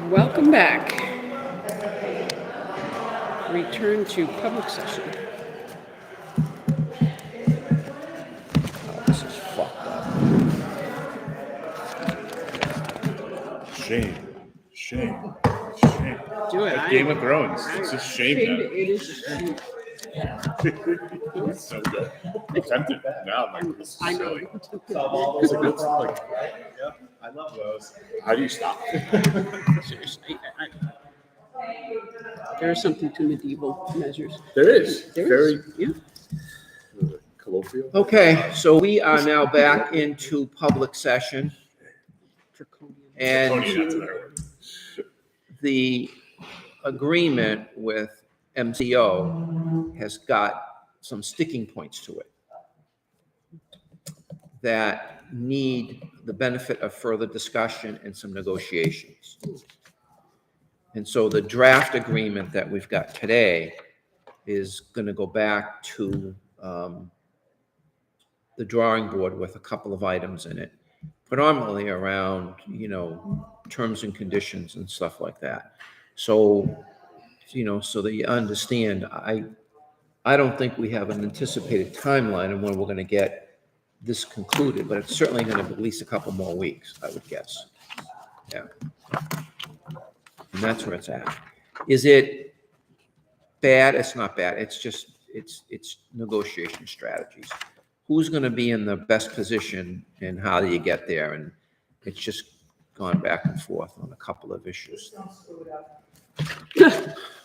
Welcome back. Return to public session. Oh, this is fucked up. Shame. Do it. Like Game of Thrones. It's just shame. It is a shame. It's so good. I'm tempted now. Like, this is I know. silly. It's like, I love those. how do you stop? Seriously, there is something to medieval measures. There is. There Very is. Yeah. colloquial. Okay, so we are now back into public session, Draconian. and Tony, that's a better word. the agreement with MCO has got some sticking points to it that need the benefit of further discussion and some negotiations. And so the draft agreement that we've got today is going to go back to the drawing board with a couple of items in it, predominantly around, terms and conditions and stuff like that. So, so that you understand, I don't think we have an anticipated timeline of when we're going to get this concluded, but it's certainly going to be at least a couple more weeks, I would guess. Yeah. And that's where it's at. Is it bad? It's not bad. It's just, it's negotiation strategies. Who's going to be in the best position and how do you get there? And it's just gone back and forth on a couple of issues.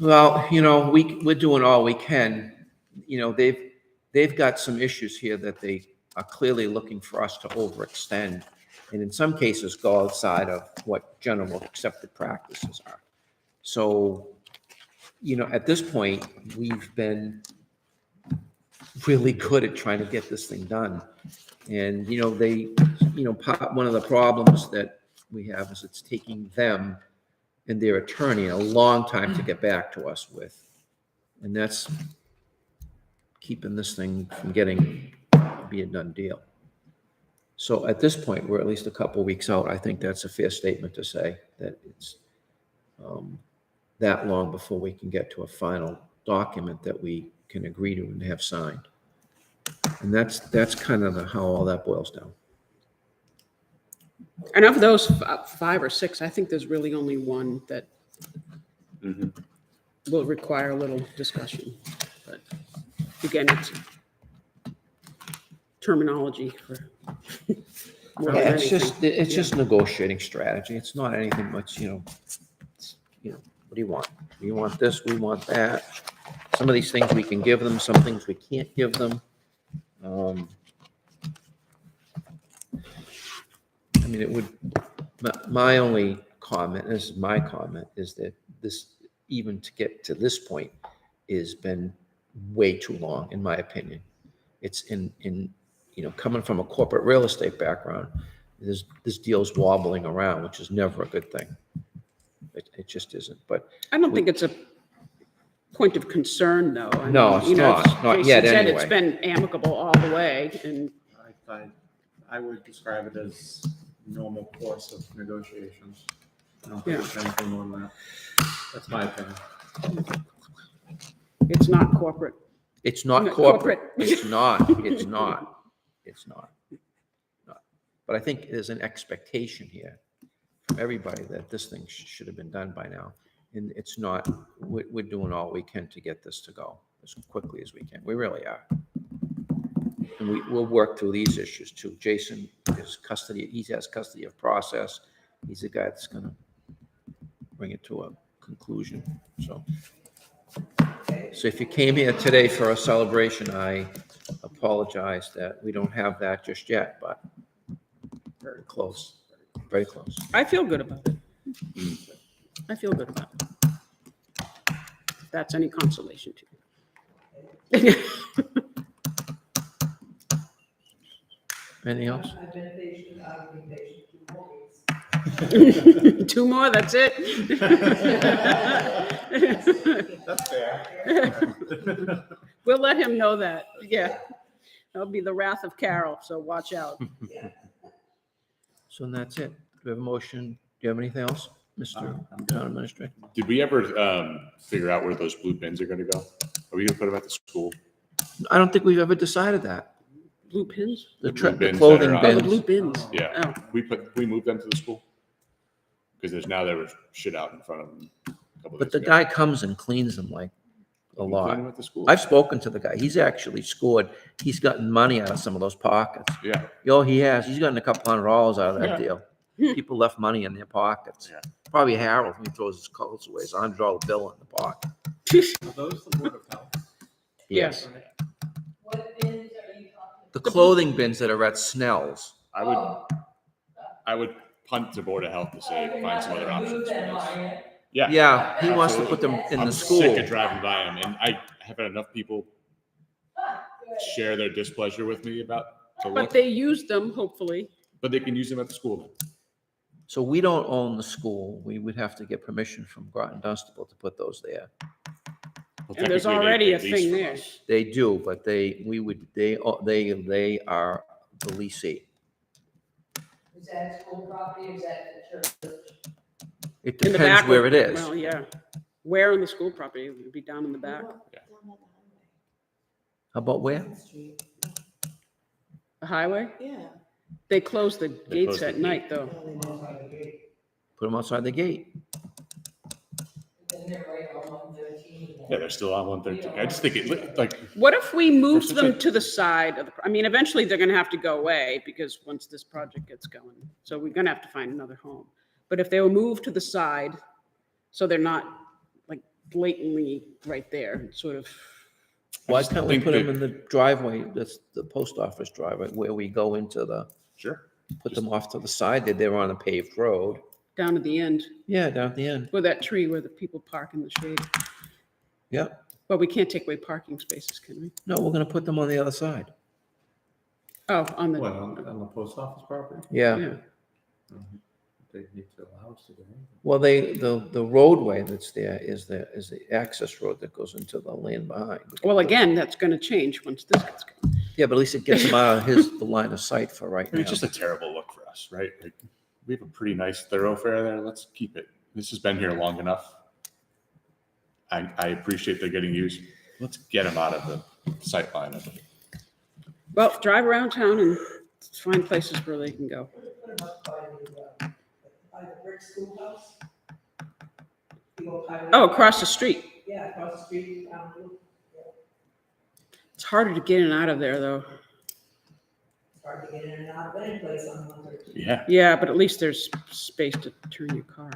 Well, we're doing all we can. They've got some issues here that they are clearly looking for us to overextend, and in some cases go outside of what general accepted practices are. So, at this point, we've been really good at trying to get this thing done. And, one of the problems that we have is it's taking them and their attorney a long time to get back to us with. And that's keeping this thing from be a done deal. So at this point, we're at least a couple of weeks out. I think that's a fair statement to say that it's that long before we can get to a final document that we can agree to and have signed. And that's kind of how all that boils down. And of those 5 or 6, I think there's really only one that will require a little discussion. But again, it's terminology for more than It's just negotiating strategy. It's not anything much, what do you want? We want this, we want that. Some of these things we can give them, some things we can't give them. My only comment, this is my comment, is that this, even to get to this point, has been way too long, in my opinion. It's coming from a corporate real estate background, this deal's wobbling around, which is never a good thing. It just isn't. But I don't think it's a point of concern, though. No, it's not yet Jason said anyway. it's been amicable all the way, and I would describe it as normal course of negotiations. I don't Yeah. think it's anything more than that. That's my opinion. it's not corporate. it's not No, corporate. corporate. It's not. But I think there's an expectation here from everybody that this thing should have been done by now. And it's not. We're doing all we can to get this to go as quickly as we can. We really are. And we'll work through these issues too. Jason has custody. He has custody of process. He's the guy that's going to bring it to a conclusion. So if you came here today for a celebration, I apologize that we don't have that just yet, but very close, very close. I feel good about it. I feel good about it. If that's any consolation to you. Anything else? I've been patient, I've been patient 2 more weeks. 2 more, that's it. That's fair. We'll let him know that. Yeah. That'll be the wrath of Carol, so watch out. So that's it. Do we have a motion? Do you have anything else? Mr. I'm good. Town Administrator? Did we ever figure out where those blue bins are gonna go? Are we gonna put them at the school? I don't think we've ever decided that. Blue pins? The blue the bins clothing that are on- Oh, the bins. blue bins. Yeah, Oh, we moved them to the school? Because there was shit out in front of them a couple But days the ago. guy comes and cleans them like a We clean lot. them at the school. I've spoken to the guy. He's actually scored. He's gotten money out of some of those pockets. Yeah, Oh, he has. He's gotten a couple $100 out of that Yeah. deal. Hmm. People left money in their pockets. Yeah. Probably Harold, when he throws his coats away, it's a $100 bill in the pocket. Are those the Board of Health? Yes. What bins are you talking? The clothing bins that are at Snell's. I would punt to Board of Health to say, find some other options for this. Yeah. Yeah, he wants to absolutely. put them in I'm the school. sick of driving by them, and I have had enough people share their displeasure with me about the but look, they use them, hopefully. but they can use them at the school then. So we don't own the school. We would have to get permission from Groton Dunstable to put those there. Well, And there's technically, already they a lease thing from there. us. They do, but they are the leasee. Is that school property, or is that the church? It In the depends back. where it is. Well, yeah. Where in the school property? It would be down in the back. How about where? Street. The highway? Yeah. They close the They close gates the at gate. night, though. No, they don't. Put them outside the gate. And they're right on 113. Yeah, they're still on 113. I just think it looked like, What if we moved such them a- to the side of the, I mean, eventually they're gonna have to go away because once this project gets going. So we're gonna have to find another home. But if they were moved to the side, so they're not like blatantly right there, sort of, Why just can't we think put them that- in the driveway? That's the post office driveway where we go into sure. put them off to the side. They're on a paved road. down at the end, Yeah, down at the end. where that tree where the people park in the shade. Yeah. But we can't take away parking spaces, can we? No, we're gonna put them on the other side. Oh, on What, the, on the post office property? Yeah. yeah. They need to allow us to do anything. Well, the roadway that's there is the access road that goes into the land behind. Well, again, that's gonna change once this gets going. Yeah, but at least it gets them out of the line of sight for right I mean, now. it's just a terrible look for us, right? Like, we have a pretty nice thoroughfare there. Let's keep it. This has been here long enough. I appreciate they're getting used. Let's get them out of the sight line of it. Well, drive around town and find places where they can go. Put them up by the brick schoolhouse. You go highway- Oh, across the street. Yeah, across the street, It's harder to get in and out of there, though. it's hard to get in and out of any place on 113. Yeah. Yeah, but at least there's space to turn your car.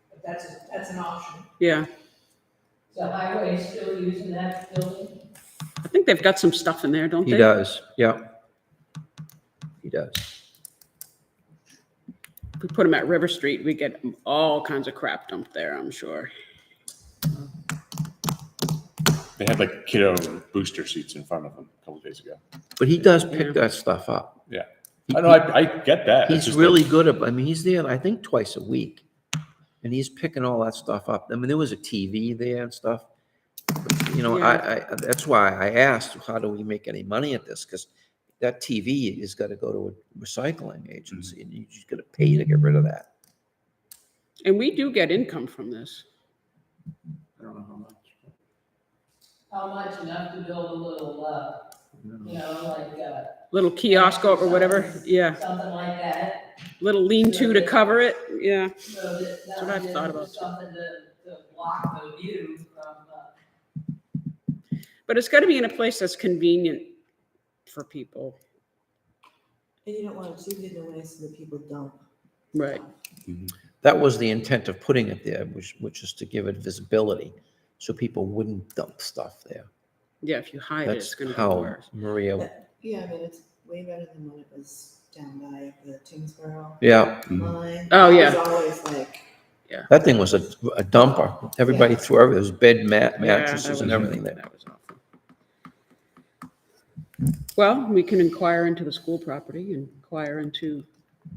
But that's an option. Yeah, The highway is still using that building? I think they've got some stuff in there, don't He they? does, yeah. He does. If we put them at River Street, we get all kinds of crap dumped there, I'm sure. They had like kiddo booster seats in front of them a couple days ago. But he does pick Yeah. that stuff up. Yeah. He- I know, I get that. It's He's just really like- good at, I mean, he's there, I think, twice a week. And he's picking all that stuff up. I mean, there was a TV there and stuff. But, you know, I that's why I asked, how do we make any money at this? Because that TV has got to go to a recycling agency and you just got to pay to get rid of that. And we do get income from this. I don't know how much. How much enough to build a little, you know, like, Little kiosk or whatever, yeah. something like that? Little lean-to to cover it, yeah. So that, That's what I've thought about, too. something to block the view from, But it's got to be in a place that's convenient for people. And you don't want it too hidden away so that people don't. Right. That was the intent of putting it there, which is to give it visibility so people wouldn't dump stuff there. Yeah, if you hide it, it's That's going to be how worse. Maria, But, yeah, I mean, it's way better than when it was down by the Tingsboro yeah, line. Oh, It yeah. was always like, that thing was a dumper. Everybody threw everything, there was bed Yeah, mattresses that and was- everything there. That was awful. Well, we can inquire into the school property and inquire into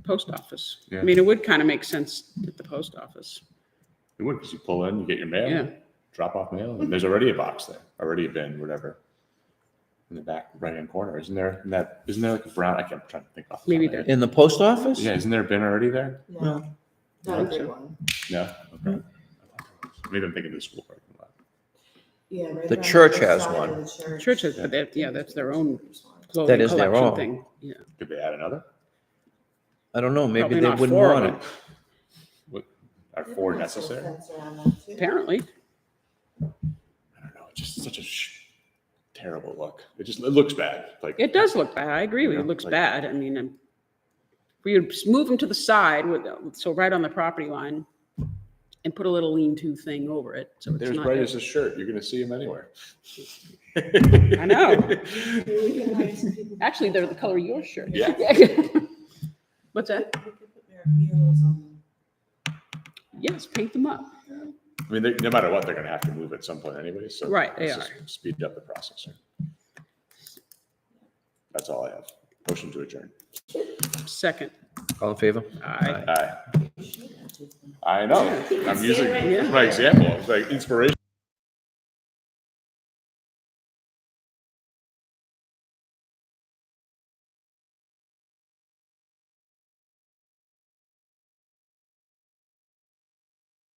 post office. I Yeah. mean, it would kind of make sense at the post office. It would, because you pull in, you get your mail, Yeah. drop off mail, and there's already a box there, already a bin, whatever. in the back right-hand corner. Isn't there like a brown, I'm trying to think off. the top Maybe of my head. In the post office? Yeah, isn't there a bin already there? No, not a think big so. one. No? Okay. Maybe I'm thinking of the school parking lot. Yeah, right The around church the has side one. of the church. Churches, but that's their own That clothing is their collection own. thing. Yeah. Could they add another? I don't know, maybe Probably they not wouldn't four of want it. them. What, are They have four a nice little necessary? fence around that, too. Apparently. I don't know. It's just such a terrible look. It looks bad. Like It does look bad. I agree with you. Yeah, It looks like- bad. I mean, we would move them to the side, so right on the property line, and put a little lean-to thing over it, so it's they're as not. bright as a shirt. You're going to see them anywhere. I know. Maybe we can hire some people to Actually, they're the put color of your shirt. Yeah. What's that? We could put murals on them. Yes, paint them up. I mean, no matter what, they're going to have to move at some point anyway. So Right, they let's just speed up the process. That's all I have. Motion to adjourn. Second. All in favor? Aye. Aye. I know. I'm using Yeah. my example. It's like inspiration.